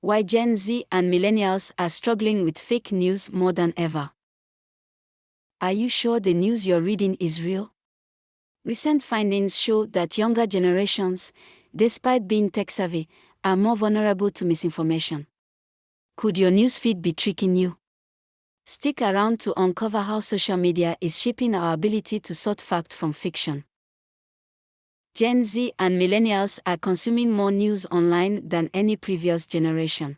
Why Gen Z and millennials are struggling with fake news more than ever. Are you sure the news you're reading is real? Recent findings show that younger generations, despite being tech-savvy, are more vulnerable to misinformation. Could your newsfeed be tricking you? Stick around to uncover how social media is shaping our ability to sort fact from fiction. Gen Z and millennials are consuming more news online than any previous generation.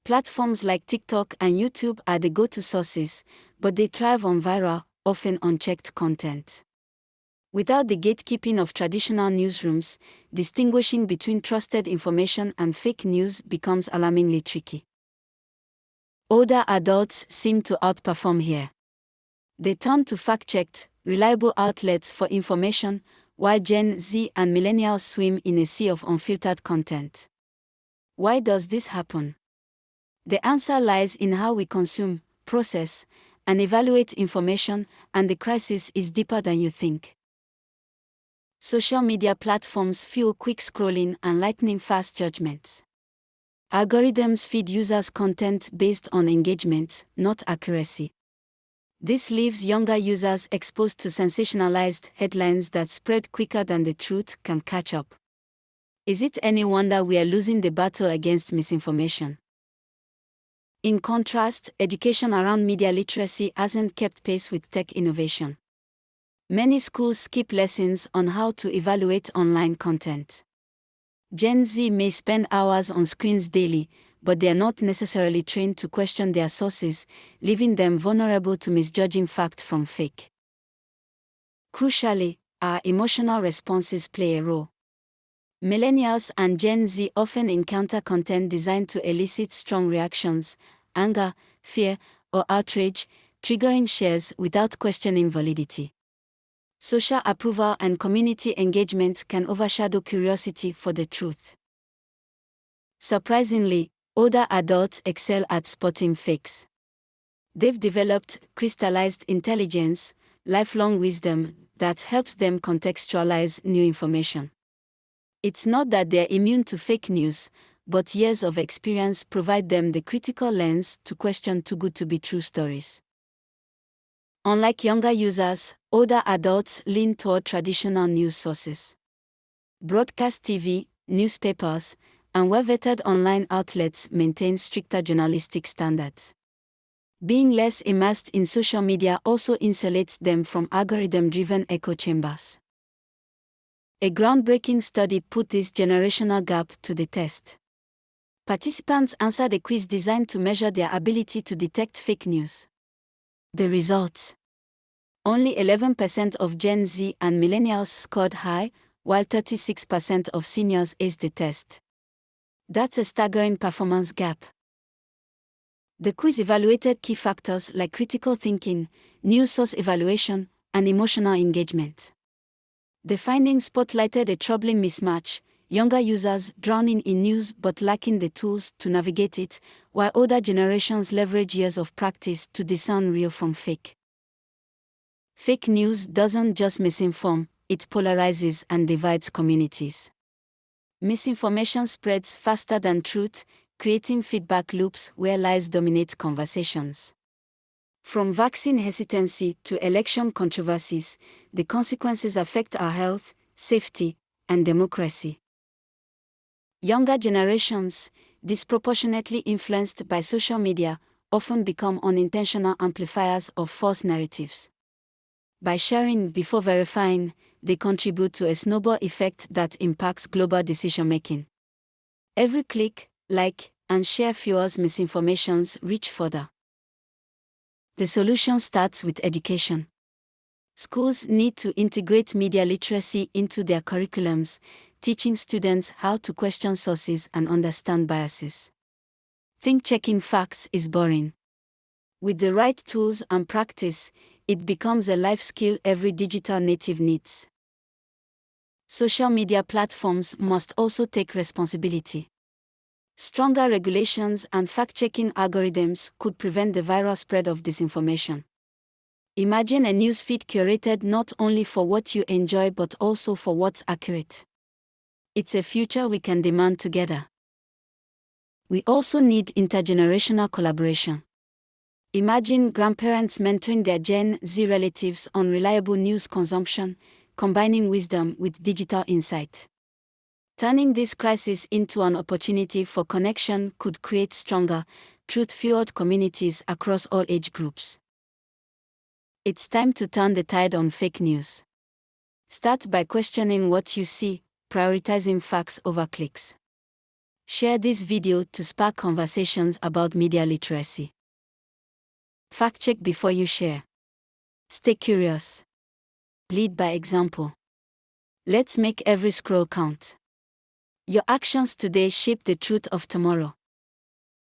Platforms like TikTok and YouTube are the go-to sources, but they thrive on viral, often unchecked content. Without the gatekeeping of traditional newsrooms, distinguishing between trusted information and fake news becomes alarmingly tricky. Older adults seem to outperform here. They turn to fact-checked, reliable outlets for information, while Gen Z and millennials swim in a sea of unfiltered content. Why does this happen? The answer lies in how we consume, process, and evaluate information, and the crisis is deeper than you think. Social media platforms fuel quick scrolling and lightning-fast judgments. Algorithms feed users content based on engagement, not accuracy. This leaves younger users exposed to sensationalized headlines that spread quicker than the truth can catch up. Is it any wonder we are losing the battle against misinformation? In contrast, education around media literacy hasn't kept pace with tech innovation. Many schools skip lessons on how to evaluate online content. Gen Z may spend hours on screens daily, but they are not necessarily trained to question their sources, leaving them vulnerable to misjudging fact from fake. Crucially, our emotional responses play a role. Millennials and Gen Z often encounter content designed to elicit strong reactions, anger, fear, or outrage, triggering shares without questioning validity. Social approval and community engagement can overshadow curiosity for the truth. Surprisingly, older adults excel at spotting fakes. They've developed crystallized intelligence, lifelong wisdom, that helps them contextualize new information. It's not that they're immune to fake news, but years of experience provide them the critical lens to question too good to be true stories. Unlike younger users, older adults lean toward traditional news sources. Broadcast TV, newspapers, and well-vetted online outlets maintain stricter journalistic standards. Being less immersed in social media also insulates them from algorithm-driven echo chambers. A groundbreaking study put this generational gap to the test. Participants answered a quiz designed to measure their ability to detect fake news. The results: only 11% of Gen Z and millennials scored high, while 36% of seniors aced the test. That's a staggering performance gap. The quiz evaluated key factors like critical thinking, news source evaluation, and emotional engagement. The findings spotlighted a troubling mismatch: younger users drowning in news but lacking the tools to navigate it, while older generations leverage years of practice to discern real from fake. Fake news doesn't just misinform, it polarizes and divides communities. Misinformation spreads faster than truth, creating feedback loops where lies dominate conversations. From vaccine hesitancy to election controversies, the consequences affect our health, safety, and democracy. Younger generations, disproportionately influenced by social media, often become unintentional amplifiers of false narratives. By sharing before verifying, they contribute to a snowball effect that impacts global decision-making. Every click, like, and share fuels misinformation's reach further. The solution starts with education. Schools need to integrate media literacy into their curriculums, teaching students how to question sources and understand biases. Think checking facts is boring. With the right tools and practice, it becomes a life skill every digital native needs. Social media platforms must also take responsibility. Stronger regulations and fact-checking algorithms could prevent the viral spread of disinformation. Imagine a newsfeed curated not only for what you enjoy but also for what's accurate. It's a future we can demand together. We also need intergenerational collaboration. Imagine grandparents mentoring their Gen Z relatives on reliable news consumption, combining wisdom with digital insight. Turning this crisis into an opportunity for connection could create stronger, truth-fueled communities across all age groups. It's time to turn the tide on fake news. Start by questioning what you see, prioritizing facts over clicks. Share this video to spark conversations about media literacy. Fact check before you share. Stay curious. Lead by example. Let's make every scroll count. Your actions today shape the truth of tomorrow.